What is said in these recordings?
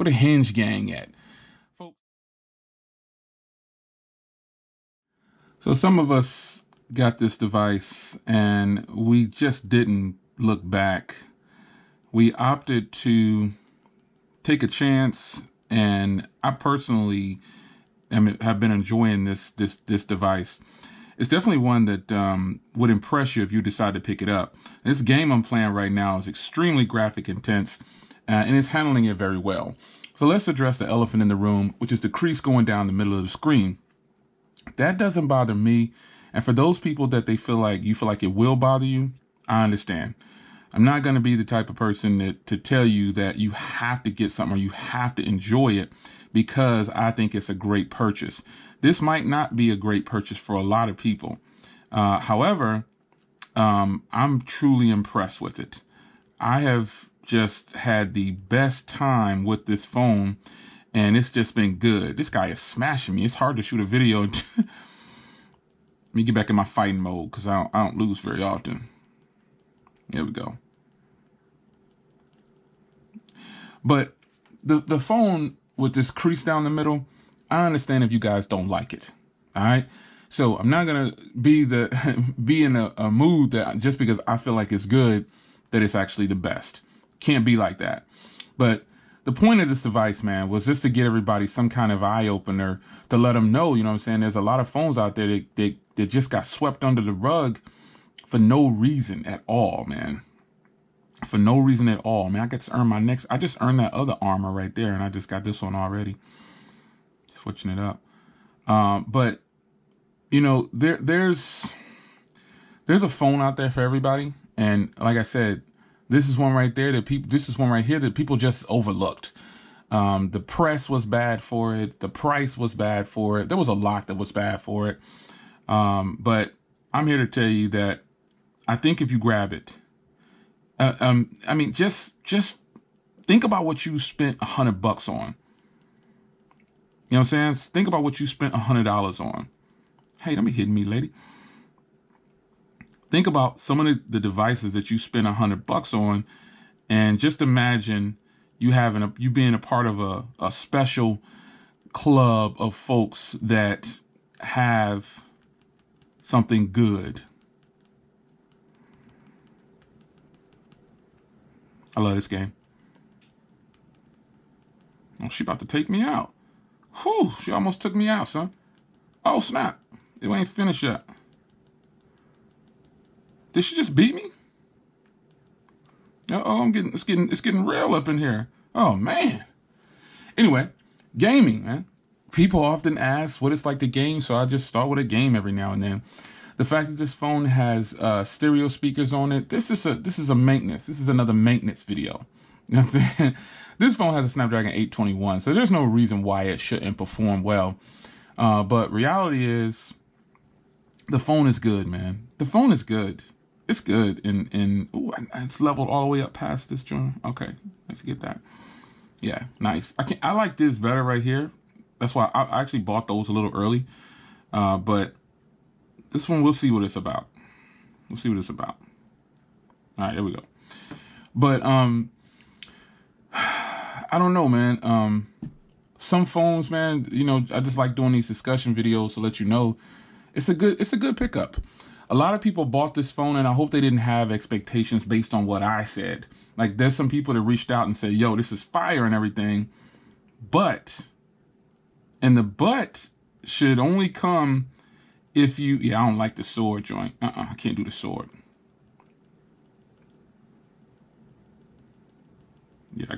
Where the Hinge gang at? Folks. So some of us got this device and we just didn't look back. We opted to take a chance, and I personally have been enjoying this device. It's definitely one that would impress you if you decide to pick it up. This game I'm playing right now is extremely graphic intense, and it's handling it very well. So let's address the elephant in the room, which is the crease going down the middle of the screen. That doesn't bother me. And for those people that you feel like it will bother you, I understand. I'm not going to be the type of person to tell you that you have to get something or you have to enjoy it because I think it's a great purchase. This might not be a great purchase for a lot of people. However, I'm truly impressed with it. I have just had the best time with this phone, and it's just been good. This guy is smashing me. It's hard to shoot a video. Let me get back in my fighting mode because I don't lose very often. There we go. But the phone with this crease down the middle, I understand if you guys don't like it. All right. So I'm not going to be in a mood that just because I feel like it's good, that it's actually the best. Can't be like that. But the point of this device, man, was just to get everybody some kind of eye opener to let them know, you know what I'm saying? There's a lot of phones out there that just got swept under the rug for no reason at all, man. For no reason at all, man. I get to earn I just earned that other armor right there, and I just got this one already. Switching it up. But you know, there's a phone out there for everybody, and like I said, this is one right here that people just overlooked. The press was bad for it. The price was bad for it. There was a lot that was bad for it. But I'm here to tell you that I think if you grab it, I mean, just think about what you spent $100 on. You know what I'm saying? Think about what you spent $100 on. Hey, don't be hitting me, lady. Think about some of the devices that you spent $100 on, and just imagine you being a part of a special club of folks that have something good. I love this game. Oh, she about to take me out. Whew, she almost took me out, son. Oh, snap. It ain't finished yet. Did she just beat me? Oh, it's getting real up in here. Oh, man. Anyway, gaming, man. People often ask what it's like to game, so I just start with a game every now and then. The fact that this phone has stereo speakers on it, this is a maintenance. This is another maintenance video. That's it. This phone has a Snapdragon 821, so there's no reason why it shouldn't perform well. But reality is, the phone is good, man. The phone is good. It's good. Ooh, it's leveled all the way up past this joint. Okay, let's get that. Yeah, nice. I like this better right here. That's why I actually bought those a little early. But this one, we'll see what it's about. We'll see what it's about. All right, there we go. But I don't know, man. Some phones, man, you know, I just like doing these discussion videos to let you know it's a good pickup. A lot of people bought this phone, and I hope they didn't have expectations based on what I said. Like, there's some people that reached out and said, yo, this is fire and everything, and the but should only come if you, I don't like the sword joint. I can't do the sword. Yeah, I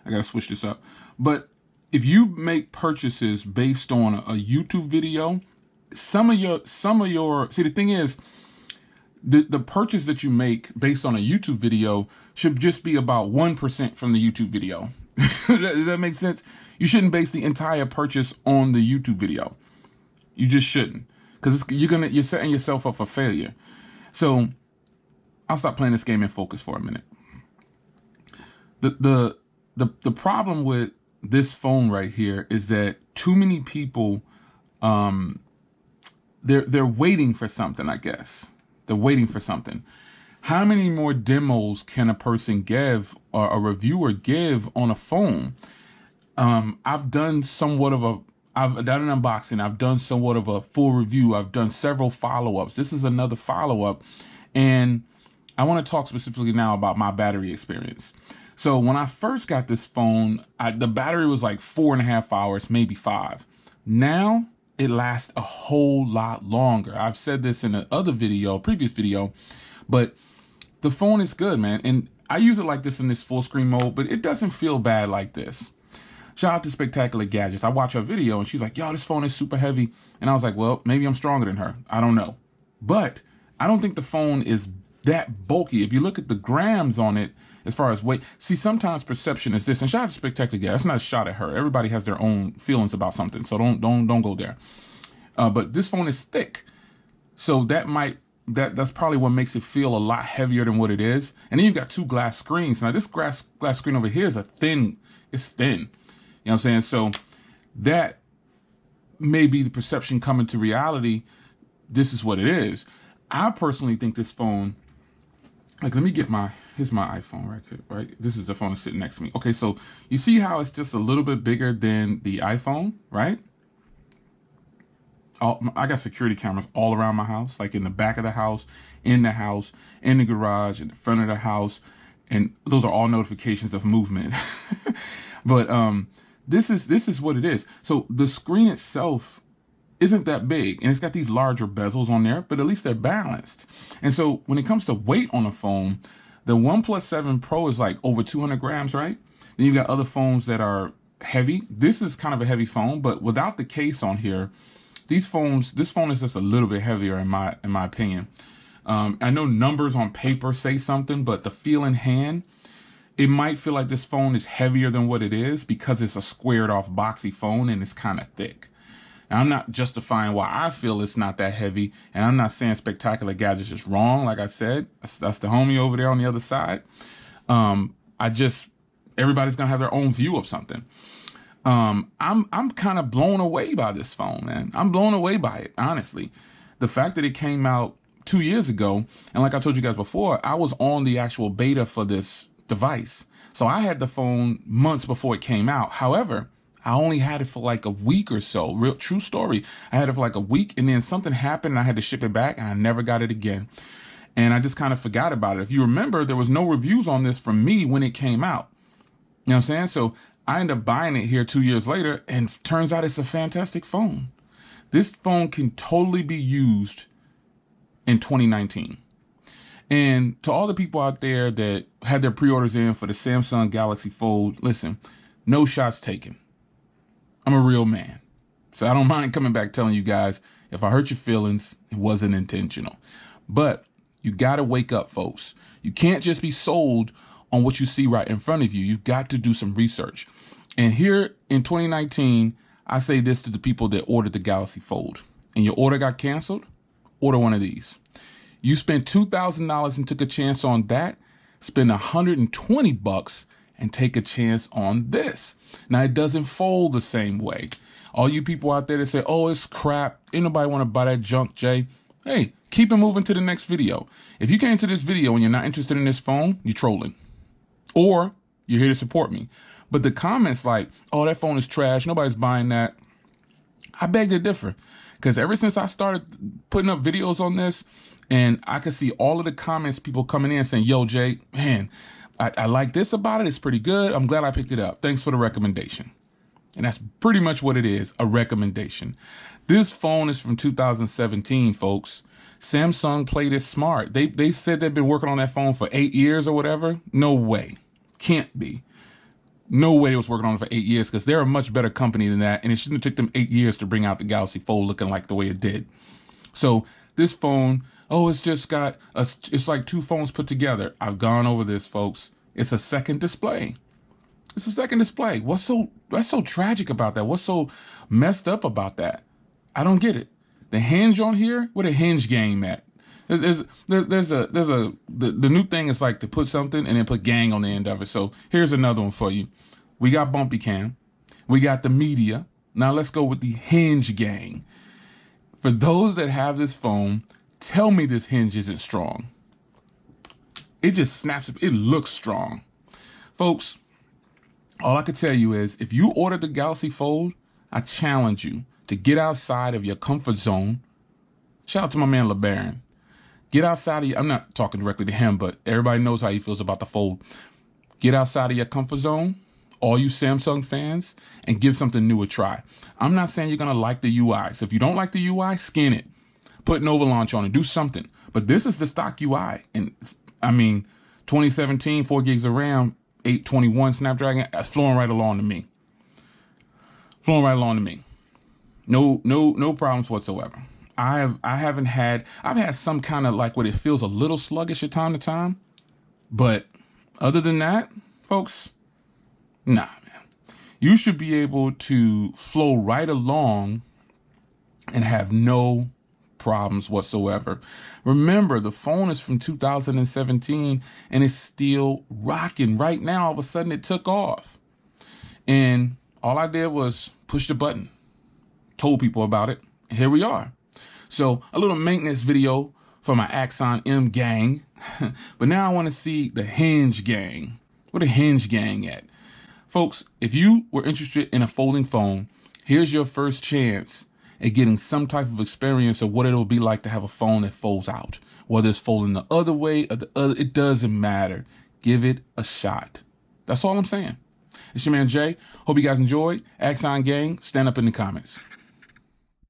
gotta switch this up. But if you make purchases based on a YouTube video, some of your see, the thing is, the purchase that you make based on a YouTube video should just be about 1% from the YouTube video. Does that make sense? You shouldn't base the entire purchase on the YouTube video. You just shouldn't, because you're setting yourself up for failure. So I'll stop playing this game and focus for a minute. The problem with this phone right here is that too many people, they're waiting for something, I guess. They're waiting for something. How many more demos can a person give or a reviewer give on a phone? I've done I've done an unboxing. I've done somewhat of a full review. I've done several follow-ups. This is another follow-up. And I want to talk specifically now about my battery experience. So when I first got this phone, the battery was like 4.5 hours, maybe 5. Now it lasts a whole lot longer. I've said this in a previous video, but the phone is good, man. And I use it like this in this full screen mode, but it doesn't feel bad like this. Shout out to Spectacular Gadgets. I watch her video and she's like, yo, this phone is super heavy. And I was like, well, maybe I'm stronger than her. I don't know. But I don't think the phone is that bulky. If you look at the grams on it, as far as weight, see, sometimes perception is this. And shout out to Spectacular Gadgets. That's not a shot at her. Everybody has their own feelings about something. So don't go there. But this phone is thick. So that's probably what makes it feel a lot heavier than what it is. And then you've got 2 glass screens. Now this glass screen over here is it's thin. You know what I'm saying? So that may be the perception coming to reality. This is what it is. I personally think this phone, like, here's my iPhone right here, right? This is the phone that's sitting next to me. Okay, so you see how it's just a little bit bigger than the iPhone, right? I got security cameras all around my house, like in the back of the house, in the garage, in the front of the house. And those are all notifications of movement. But this is what it is. So the screen itself isn't that big, and it's got these larger bezels on there, but at least they're balanced. And so when it comes to weight on a phone, the OnePlus 7 Pro is like over 200 grams, right? Then you've got other phones that are heavy. This is kind of a heavy phone, but without the case on here, this phone is just a little bit heavier in my opinion. I know numbers on paper say something, but the feel in hand, it might feel like this phone is heavier than what it is because it's a squared off boxy phone and it's kind of thick. And I'm not justifying why I feel it's not that heavy. And I'm not saying Spectacular Gadgets is wrong. Like I said, that's the homie over there on the other side. Everybody's going to have their own view of something. I'm kind of blown away by this phone, man. I'm blown away by it, honestly. The fact that it came out 2 years ago, and like I told you guys before, I was on the actual beta for this device. So I had the phone months before it came out. However, I only had it for like a week or so. Real true story. I had it for like a week, and then something happened and I had to ship it back, and I never got it again. And I just kind of forgot about it. If you remember, there was no reviews on this from me when it came out. You know what I'm saying? So I ended up buying it here 2 years later, and turns out it's a fantastic phone. This phone can totally be used in 2019. And to all the people out there that had their pre-orders in for the Samsung Galaxy Fold, listen, no shots taken. I'm a real man. So I don't mind coming back telling you guys, if I hurt your feelings, it wasn't intentional. But you got to wake up, folks. You can't just be sold on what you see right in front of you. You've got to do some research. And here in 2019, I say this to the people that ordered the Galaxy Fold and your order got canceled, order one of these. You spent $2,000 and took a chance on that, spend $120 and take a chance on this. Now, it doesn't fold the same way. All you people out there that say, oh, it's crap, ain't nobody want to buy that junk, Jay. Hey, keep it moving to the next video. If you came to this video and you're not interested in this phone, you're trolling. Or you're here to support me. But the comments like, oh, that phone is trash, nobody's buying that, I beg to differ. Because ever since I started putting up videos on this, and I could see all of the comments, people coming in saying, yo, Jay, man, I like this about it. It's pretty good. I'm glad I picked it up. Thanks for the recommendation. And that's pretty much what it is, a recommendation. This phone is from 2017, folks. Samsung played it smart. They said they've been working on that phone for 8 years or whatever. No way. Can't be. No way they was working on it for 8 years, because they're a much better company than that. And it shouldn't have took them 8 years to bring out the Galaxy Fold looking like the way it did. So this phone, oh, it's like 2 phones put together. I've gone over this, folks. It's a second display. It's a second display. What's so tragic about that? What's so messed up about that? I don't get it. The hinge on here, where the hinge game at? The new thing is like to put something and then put gang on the end of it. So here's another one for you. We got Bumpy Cam. We got the media. Now let's go with the hinge gang. For those that have this phone, tell me this hinge isn't strong. it just snaps. It looks strong. Folks, all I could tell you is if you ordered the Galaxy Fold, I challenge you to get outside of your comfort zone. Shout out to my man LeBaron. Get outside of your, I'm not talking directly to him, but everybody knows how he feels about the Fold. Get outside of your comfort zone, all you Samsung fans, and give something new a try. I'm not saying you're going to like the UI. So if you don't like the UI, skin it. Put Nova Launch on it. Do something. But this is the stock UI. And I mean, 2017, 4 gigs of RAM, 821 Snapdragon, that's flowing right along to me. Flowing right along to me. No problems whatsoever. I've had some kind of like what it feels a little sluggish at time to time. But other than that, folks, nah, man. You should be able to flow right along and have no problems whatsoever. Remember, the phone is from 2017 and it's still rocking. Right now, all of a sudden it took off. And all I did was push the button, told people about it, and here we are. So a little maintenance video for my Axon M gang. But now I want to see the Hinge gang. Where the Hinge gang at? Folks, if you were interested in a folding phone, here's your first chance at getting some type of experience of what it'll be like to have a phone that folds out. Whether it's folding the other way or the other, it doesn't matter. Give it a shot. That's all I'm saying. It's your man Jay. Hope you guys enjoyed. Axon gang, stand up in the comments.